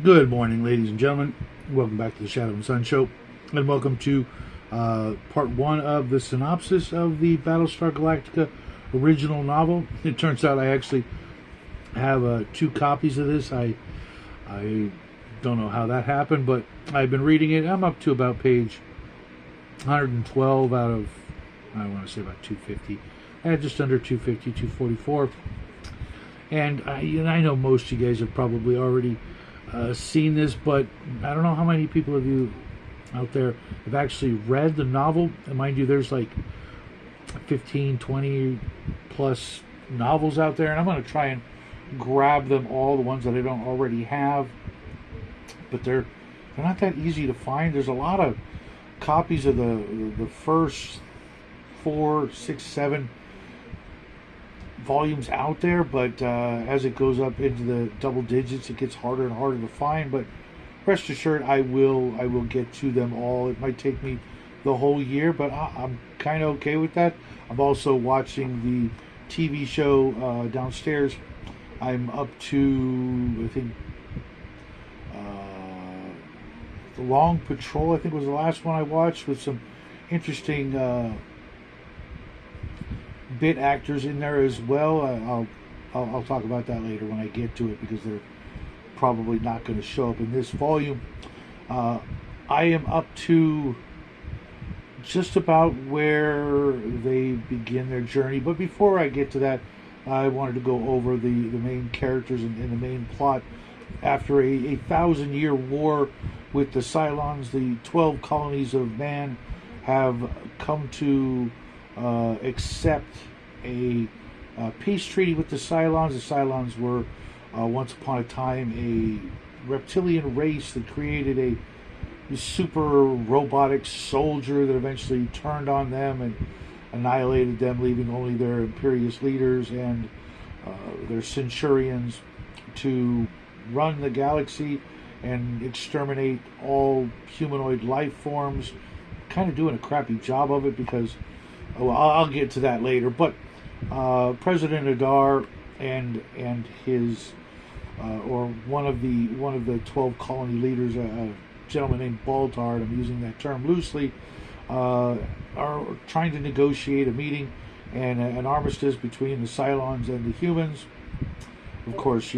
Good morning, ladies and gentlemen. Welcome back to the Shadow and Sun Show, and welcome to part one of the synopsis of the Battlestar Galactica original novel. It turns out I actually have two copies of this. I don't know how that happened, but I've been reading it. I'm up to about page 112 out of, I want to say about 250. I had just under 250, 244. And I know most of you guys have probably already seen this, but I don't know how many people of you out there have actually read the novel. And mind you, there's like 15, 20 plus novels out there, and I'm going to try and grab them all, the ones that I don't already have. But they're not that easy to find. There's a lot of copies of the first 4, 6, 7 volumes out there, but as it goes up into the double digits, it gets harder and harder to find. But rest assured, I will get to them all. It might take me the whole year, but I'm kind of okay with that. I'm also watching the TV show downstairs. I'm up to, I think, The Long Patrol, I think, was the last one I watched, with some interesting bit actors in there as well. I'll talk about that later when I get to it, because they're probably not going to show up in this volume. I am up to just about where they begin their journey, but before I get to that, I wanted to go over the main characters and the main plot. After a 1,000-year war with the Cylons, the 12 colonies of man have come to accept a peace treaty with the Cylons. The Cylons were once upon a time a reptilian race that created a super robotic soldier that eventually turned on them and annihilated them, leaving only their imperious leaders and their centurions to run the galaxy and exterminate all humanoid life forms. Kind of doing a crappy job of it, because I'll get to that later. But President Adar and his or one of the 12 colony leaders, a gentleman named Baltar, I'm using that term loosely, are trying to negotiate a meeting and an armistice between the Cylons and the humans. Of course,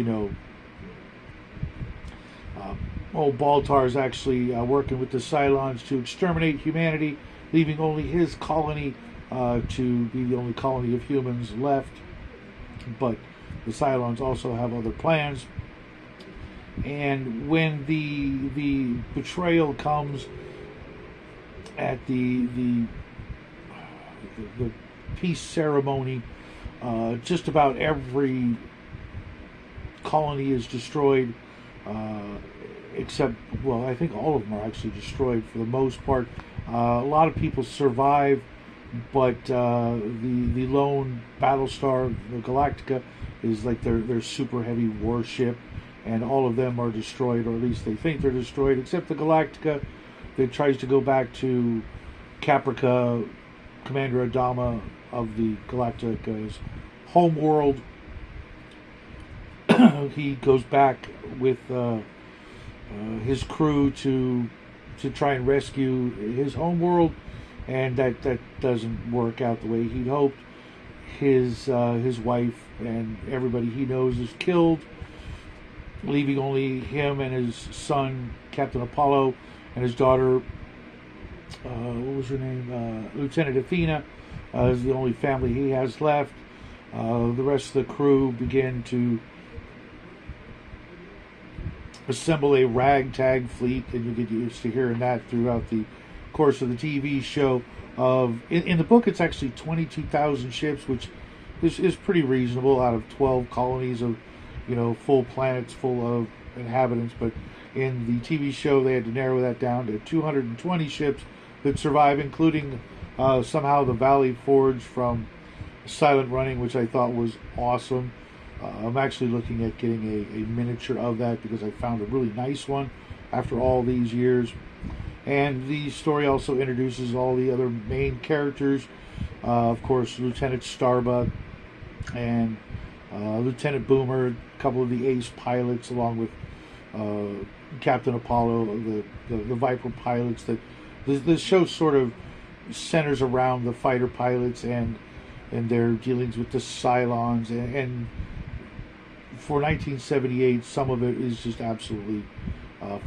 old Baltar is actually working with the Cylons to exterminate humanity, leaving only his colony to be the only colony of humans left. But the Cylons also have other plans. And when the betrayal comes at the peace ceremony, just about every colony is destroyed, except, well, I think all of them are actually destroyed for the most part. A lot of people survive, but the lone Battlestar Galactica is like their super heavy warship, and all of them are destroyed, or at least they think they're destroyed, except the Galactica that tries to go back to Caprica, Commander Adama of the Galactica's home world. He goes back with his crew to try and rescue his home world, and that doesn't work out the way he'd hoped. His wife and everybody he knows is killed, leaving only him and his son, Captain Apollo, and his daughter, what was her name? Lieutenant Athena, is the only family he has left. The rest of the crew begin to assemble a ragtag fleet, and you get used to hearing that throughout the course of the TV show. In the book, it's actually 22,000 ships, which is pretty reasonable out of 12 colonies of, full planets full of inhabitants. But in the TV show, they had to narrow that down to 220 ships that survive, including somehow the Valley Forge from Silent Running, which I thought was awesome. I'm actually looking at getting a miniature of that, because I found a really nice one after all these years. And the story also introduces all the other main characters. Of course, Lieutenant Starbuck and Lieutenant Boomer, a couple of the ace pilots, along with Captain Apollo, the Viper pilots. That the show sort of centers around the fighter pilots and their dealings with the Cylons, and for 1978, some of it is just absolutely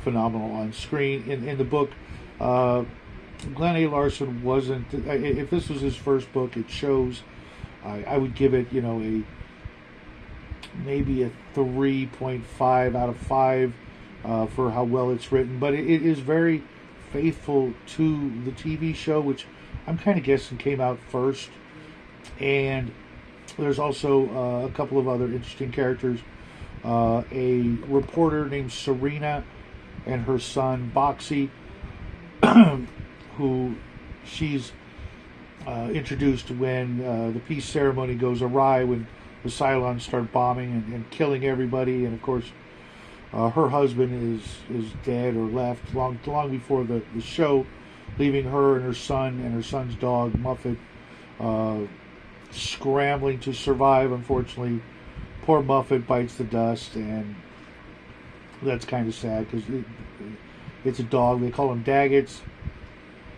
phenomenal on screen. In the book, GlenA.Larson wasn't. If this was his first book, it shows. I would give it, maybe a 3.5 out of 5 for how well it's written. But it is very faithful to the TV show, which I'm kind of guessing came out first. And there's also a couple of other interesting characters. A reporter named Serena and her son Boxy, who she's introduced when the peace ceremony goes awry, when the Cylons start bombing and killing everybody. And of course, her husband is dead or left long before the show, leaving her and her son's dog Muffet scrambling to survive. Unfortunately, poor Muffet bites the dust, and that's kind of sad because it's a dog. They call them Daggets,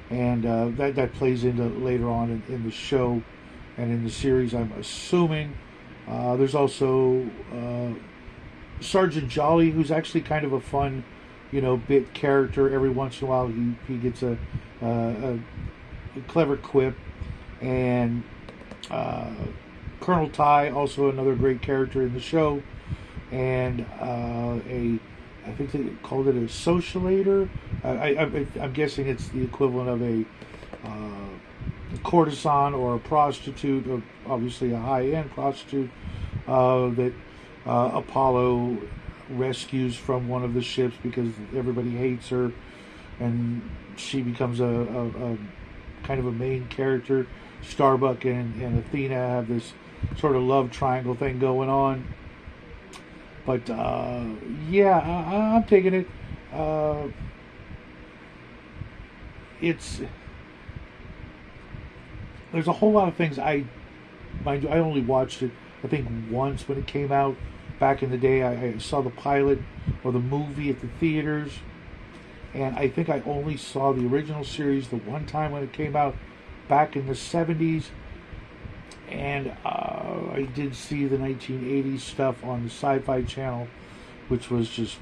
and that plays into later on in the show and in the series, I'm assuming. There's also Sergeant Jolly, who's actually kind of a fun, bit character. Every once in a while, he gets a clever quip, and Colonel Ty, also another great character in the show, and I think they called it a socialator. I'm guessing it's the equivalent of a courtesan or a prostitute, or obviously a high-end prostitute that Apollo rescues from one of the ships because everybody hates her, and she becomes a kind of a main character. Starbuck and Athena have this sort of love triangle thing going on. But yeah, I'm taking it. There's a whole lot of things. Mind you, I only watched it, I think, once when it came out back in the day. I saw the pilot or the movie at the theaters, and I think I only saw the original series the one time when it came out back in the 70s. And I did see the 1980s stuff on the Sci-Fi Channel, which was just,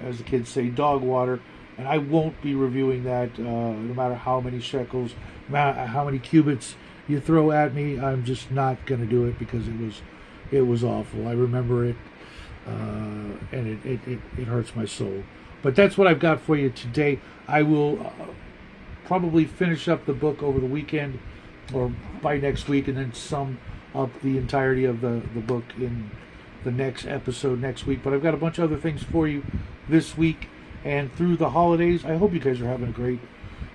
as the kids say, dog water. And I won't be reviewing that, no matter how many shekels, no matter how many cubits you throw at me. I'm just not going to do it because it was awful. I remember it, and it hurts my soul. But that's what I've got for you today. I will probably finish up the book over the weekend or by next week, and then sum up the entirety of the book in the next episode next week. But I've got a bunch of other things for you this week and through the holidays. I hope you guys are having a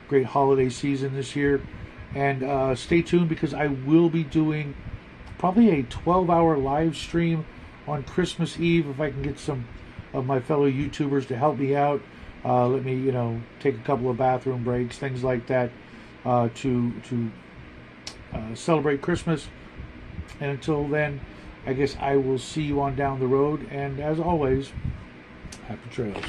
great holiday season this year. And stay tuned, because I will be doing probably a 12-hour live stream on Christmas Eve, if I can get some of my fellow YouTubers to help me out. Let me, take a couple of bathroom breaks, things like that, to celebrate Christmas. And until then, I guess I will see you on down the road. And as always, happy trails.